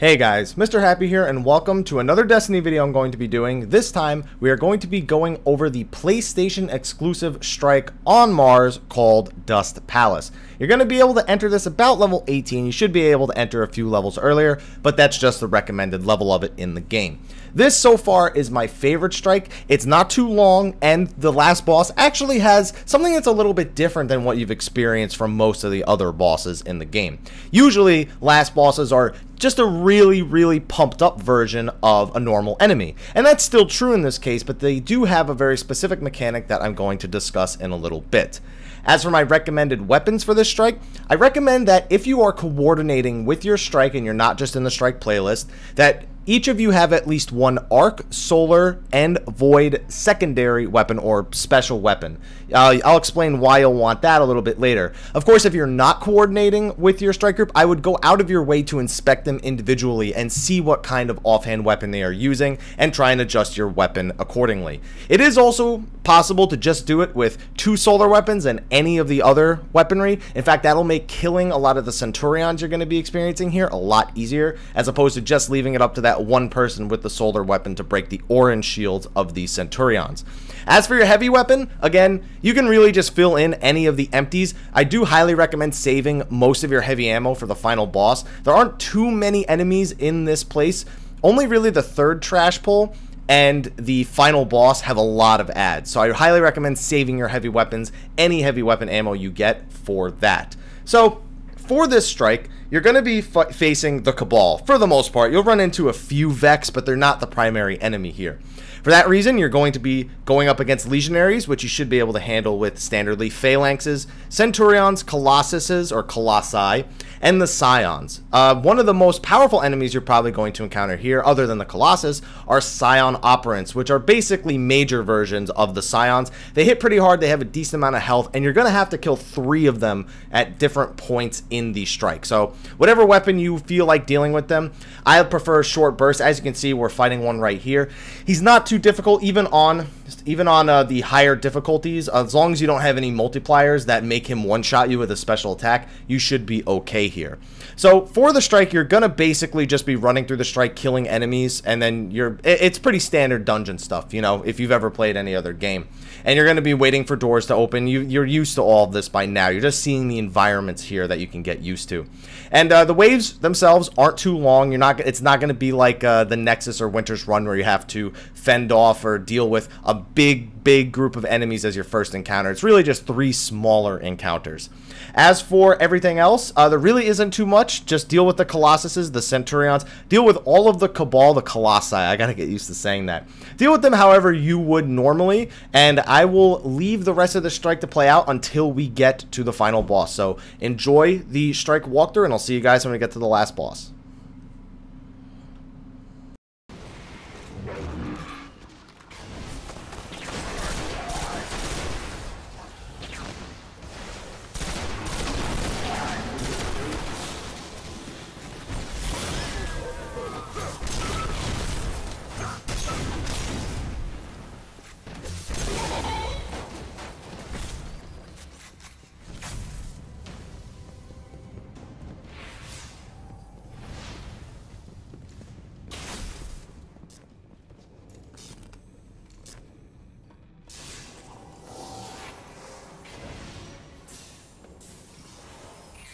Hey guys, Mr. Happy here, and welcome to another Destiny video I'm going to be doing. This time, we are going to be going over the PlayStation exclusive strike on Mars called Dust Palace. You're going to be able to enter this about level 18. You should be able to enter a few levels earlier, but that's just the recommended level of it in the game. This so far is my favorite strike. It's not too long, and the last boss actually has something that's a little bit different than what you've experienced from most of the other bosses in the game. Usually, last bosses are just a really pumped up version of a normal enemy. And that's still true in this case, but they do have a very specific mechanic that I'm going to discuss in a little bit. As for my recommended weapons for this strike, I recommend that if you are coordinating with your strike and you're not just in the strike playlist, that each of you have at least one arc, solar, and void secondary weapon or special weapon. I'll explain why you'll want that a little bit later. Of course, if you're not coordinating with your strike group, I would go out of your way to inspect them individually and see what kind of offhand weapon they are using and try and adjust your weapon accordingly. It is also possible to just do it with 2 solar weapons and any of the other weaponry. In fact, that'll make killing a lot of the Centurions you're going to be experiencing here a lot easier, as opposed to just leaving it up to that one person with the solar weapon to break the orange shields of the Centurions. As for your heavy weapon, again, you can really just fill in any of the empties. I do highly recommend saving most of your heavy ammo for the final boss. There aren't too many enemies in this place. Only really the third trash pull and the final boss have a lot of adds. So I highly recommend saving your heavy weapons, any heavy weapon ammo you get for that. So for this strike, you're going to be facing the Cabal. For the most part, you'll run into a few Vex, but they're not the primary enemy here. For that reason, you're going to be going up against Legionaries, which you should be able to handle with standardly Phalanxes, Centurions, Colossuses, or Colossi, and the Scions. One of the most powerful enemies you're probably going to encounter here, other than the Colossus, are Scion Operants, which are basically major versions of the Scions. They hit pretty hard, they have a decent amount of health, and you're going to have to kill 3 of them at different points in the strike. So whatever weapon you feel like dealing with them, I prefer short bursts. As you can see, we're fighting one right here. He's not too difficult, even on the higher difficulties. As long as you don't have any multipliers that make him one-shot you with a special attack, you should be okay here. So for the strike, you're gonna basically just be running through the strike, killing enemies, and then it's pretty standard dungeon stuff, you know, if you've ever played any other game. And you're gonna be waiting for doors to open. You're used to all of this by now. You're just seeing the environments here that you can get used to. And the waves themselves aren't too long. It's not gonna be like the Nexus or Winter's Run, where you have to fend off or deal with a big group of enemies as your first encounter. It's really just 3 smaller encounters. As for everything else, there really isn't too much. Just deal with the Colossuses, the Centurions, deal with all of the Cabal, the Colossi. I gotta get used to saying that. Deal with them however you would normally, and I will leave the rest of the strike to play out until we get to the final boss. So enjoy the strike walkthrough, and I'll see you guys when we get to the last boss.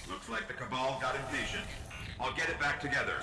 Looks like the Cabal got impatient. I'll get it back together.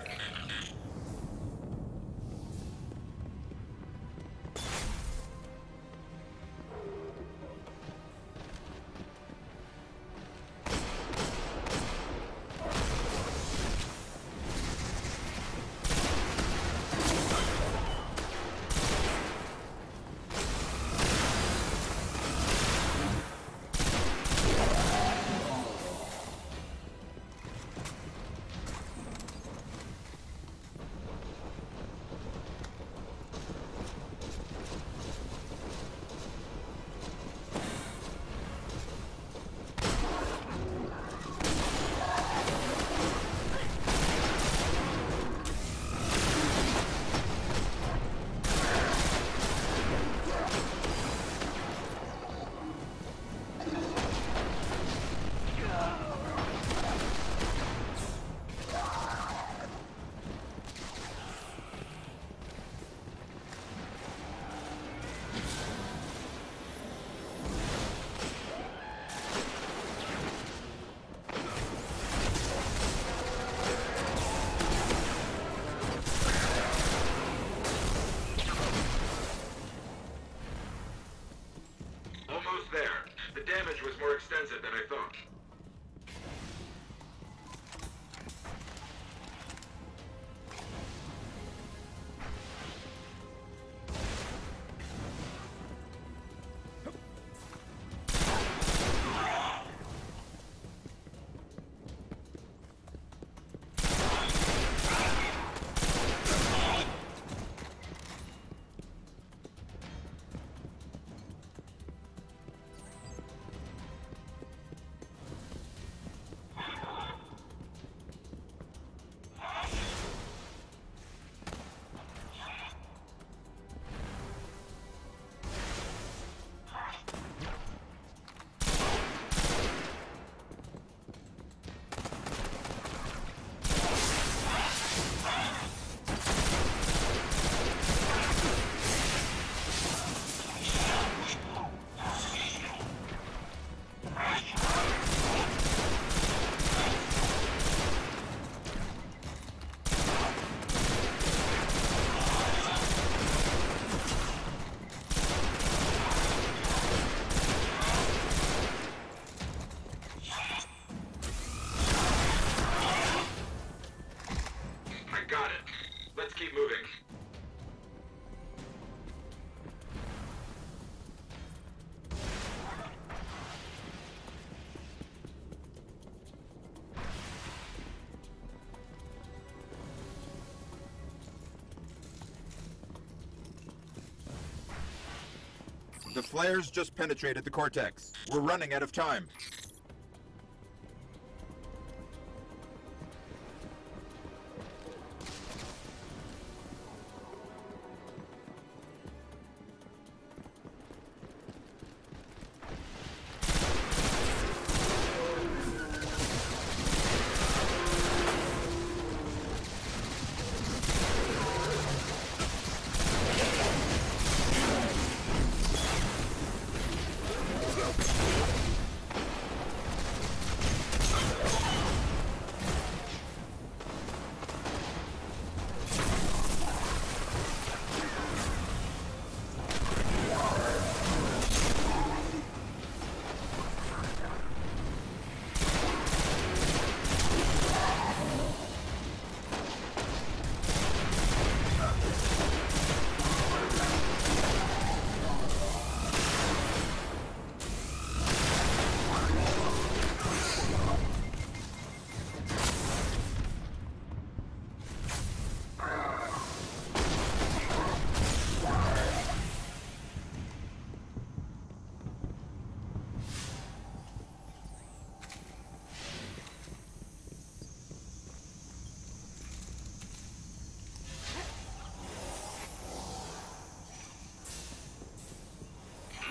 Got it. Let's keep moving. The flares just penetrated the cortex. We're running out of time.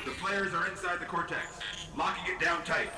The flares are inside the cortex, locking it down tight.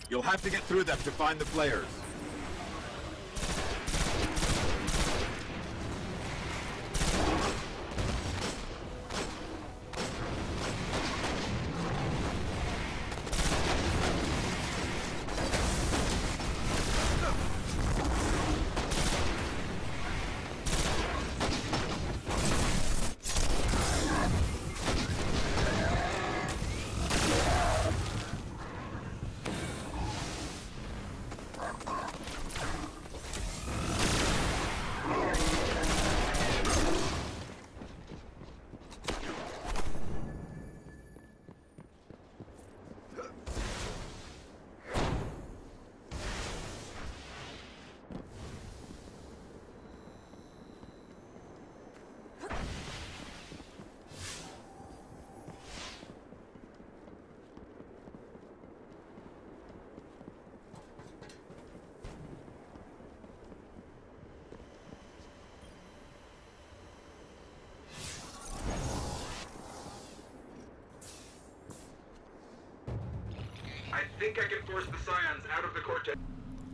You'll have to get through them to find the flares. think I can force the scions out of the cortex.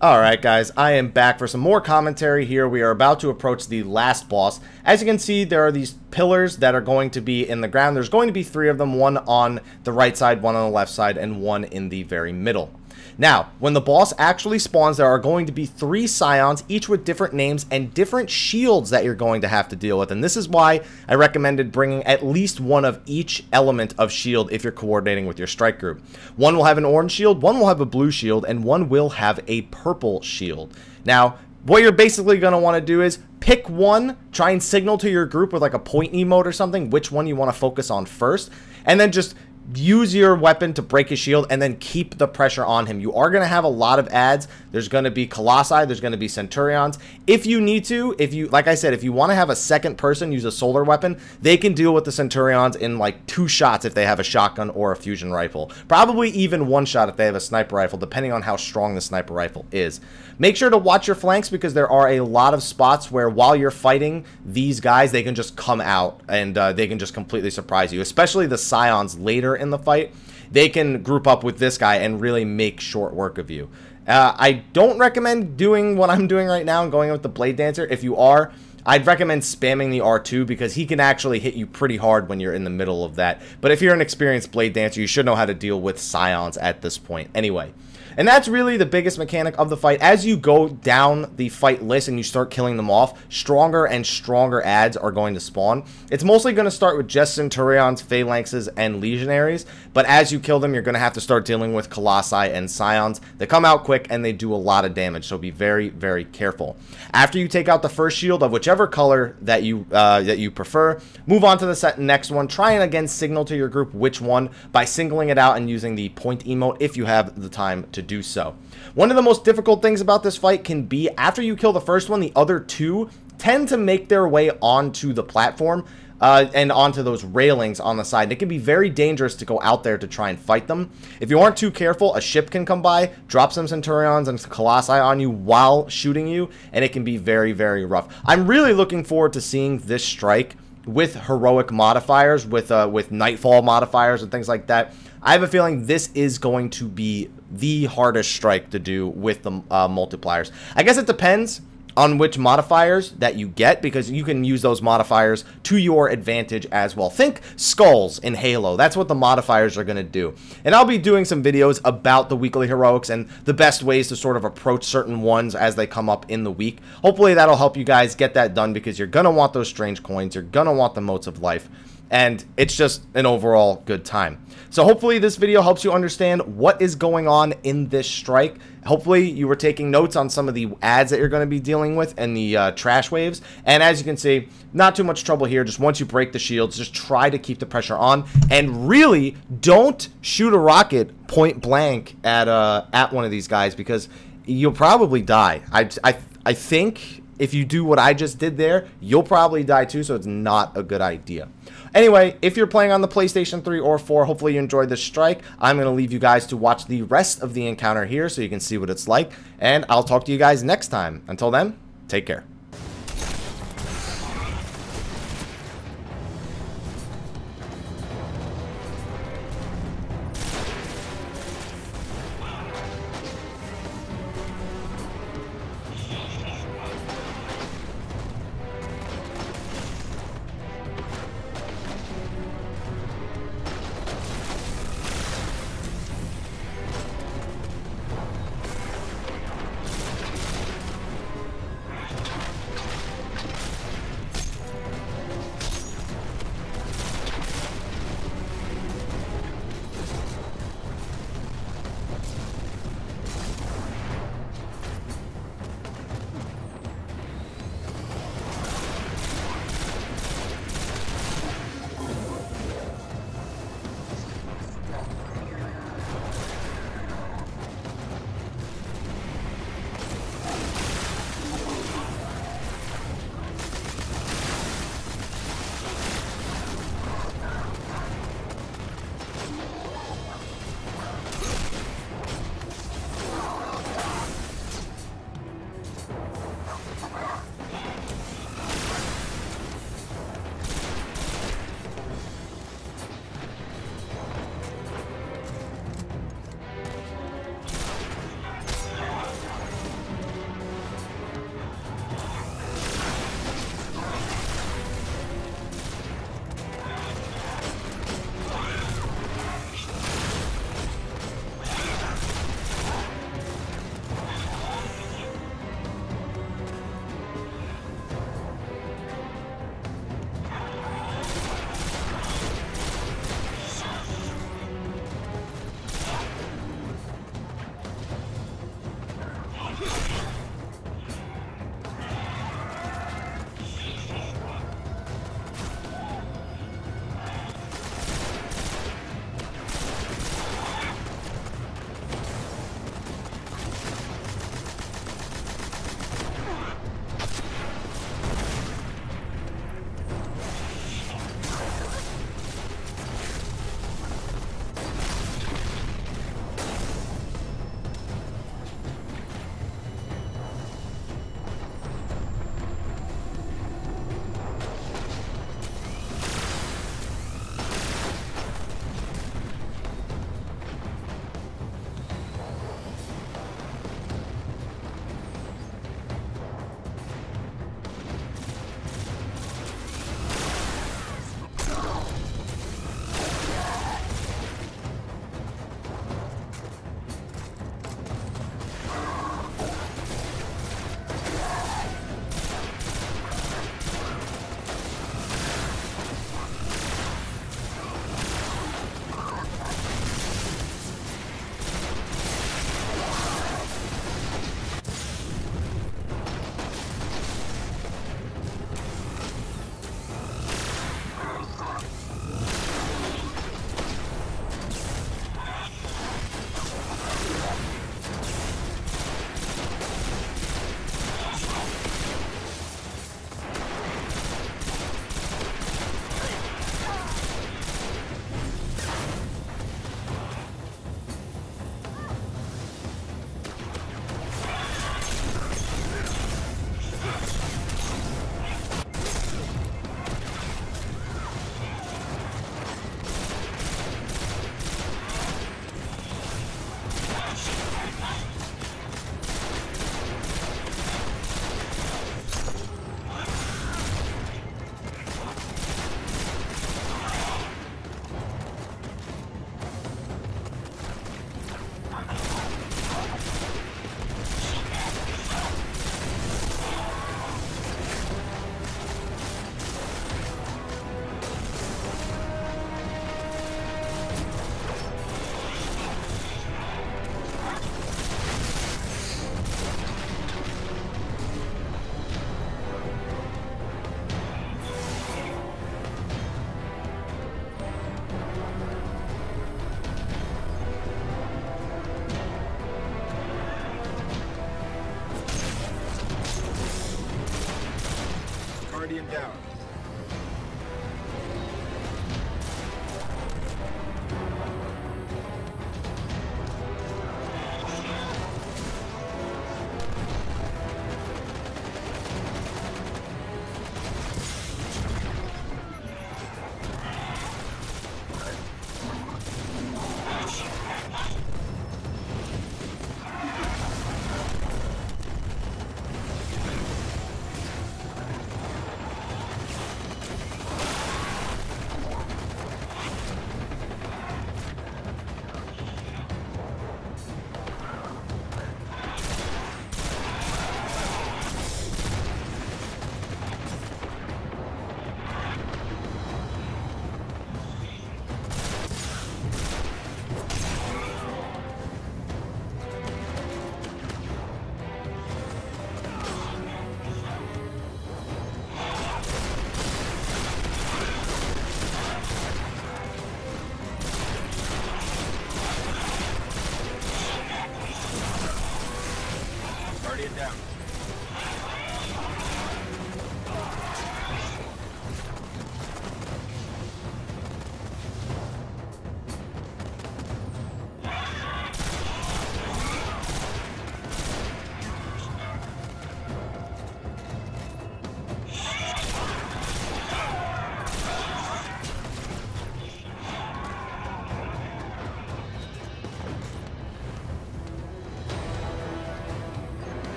Alright guys, I am back for some more commentary here. We are about to approach the last boss. As you can see, there are these pillars that are going to be in the ground. There's going to be 3 of them, one on the right side, one on the left side, and one in the very middle. Now, when the boss actually spawns, there are going to be 3 scions, each with different names and different shields that you're going to have to deal with. And this is why I recommended bringing at least one of each element of shield if you're coordinating with your strike group. One will have an orange shield, one will have a blue shield, and one will have a purple shield. Now, what you're basically going to want to do is pick one, try and signal to your group with like a point emote or something, which one you want to focus on first, and then just use your weapon to break his shield and then keep the pressure on him. You are going to have a lot of adds. There's going to be Colossi, there's going to be Centurions. If you need to, like I said, if you want to have a second person use a solar weapon, they can deal with the Centurions in like 2 shots if they have a shotgun or a fusion rifle. Probably even 1 shot if they have a sniper rifle, depending on how strong the sniper rifle is. Make sure to watch your flanks because there are a lot of spots where while you're fighting these guys, they can just come out and they can just completely surprise you, especially the scions later in the fight. They can group up with this guy and really make short work of you. I don't recommend doing what I'm doing right now and going with the Blade Dancer. If you are, I'd recommend spamming the R2 because he can actually hit you pretty hard when you're in the middle of that. But if you're an experienced Blade Dancer, you should know how to deal with scions at this point anyway. And that's really the biggest mechanic of the fight. As you go down the fight list and you start killing them off, stronger and stronger adds are going to spawn. It's mostly going to start with just Centurions, Phalanxes, and Legionaries. But as you kill them, you're going to have to start dealing with Colossi and Scions. They come out quick and they do a lot of damage, so be very, very careful. After you take out the first shield of whichever color that you prefer, move on to the next one. Try and again signal to your group which one by singling it out and using the point emote if you have the time to do so. One of the most difficult things about this fight can be after you kill the first one, the other 2 tend to make their way onto the platform and onto those railings on the side. It can be very dangerous to go out there to try and fight them. If you aren't too careful, a ship can come by, drop some Centurions and Colossi on you while shooting you, and it can be very, very rough. I'm really looking forward to seeing this strike with heroic modifiers, with Nightfall modifiers and things like that. I have a feeling this is going to be the hardest strike to do with the multipliers. I guess it depends on which modifiers that you get, because you can use those modifiers to your advantage as well. Think skulls in Halo. That's what the modifiers are going to do. And I'll be doing some videos about the weekly heroics and the best ways to sort of approach certain ones as they come up in the week. Hopefully that'll help you guys get that done, because you're going to want those strange coins. You're going to want the motes of life. And it's just an overall good time. So hopefully this video helps you understand what is going on in this strike. Hopefully you were taking notes on some of the ads that you're going to be dealing with and the trash waves. And as you can see, not too much trouble here. Just once you break the shields, just try to keep the pressure on. And really, don't shoot a rocket point blank at one of these guys, because you'll probably die. I think if you do what I just did there, you'll probably die too, so it's not a good idea. Anyway, if you're playing on the PlayStation 3 or 4, hopefully you enjoyed this strike. I'm going to leave you guys to watch the rest of the encounter here so you can see what it's like, and I'll talk to you guys next time. Until then, take care.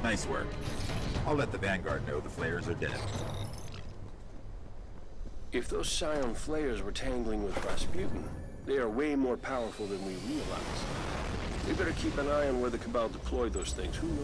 Nice work. I'll let the Vanguard know the flayers are dead. If those Scion flayers were tangling with Rasputin, they are way more powerful than we realize. We better keep an eye on where the Cabal deployed those things. Who knows?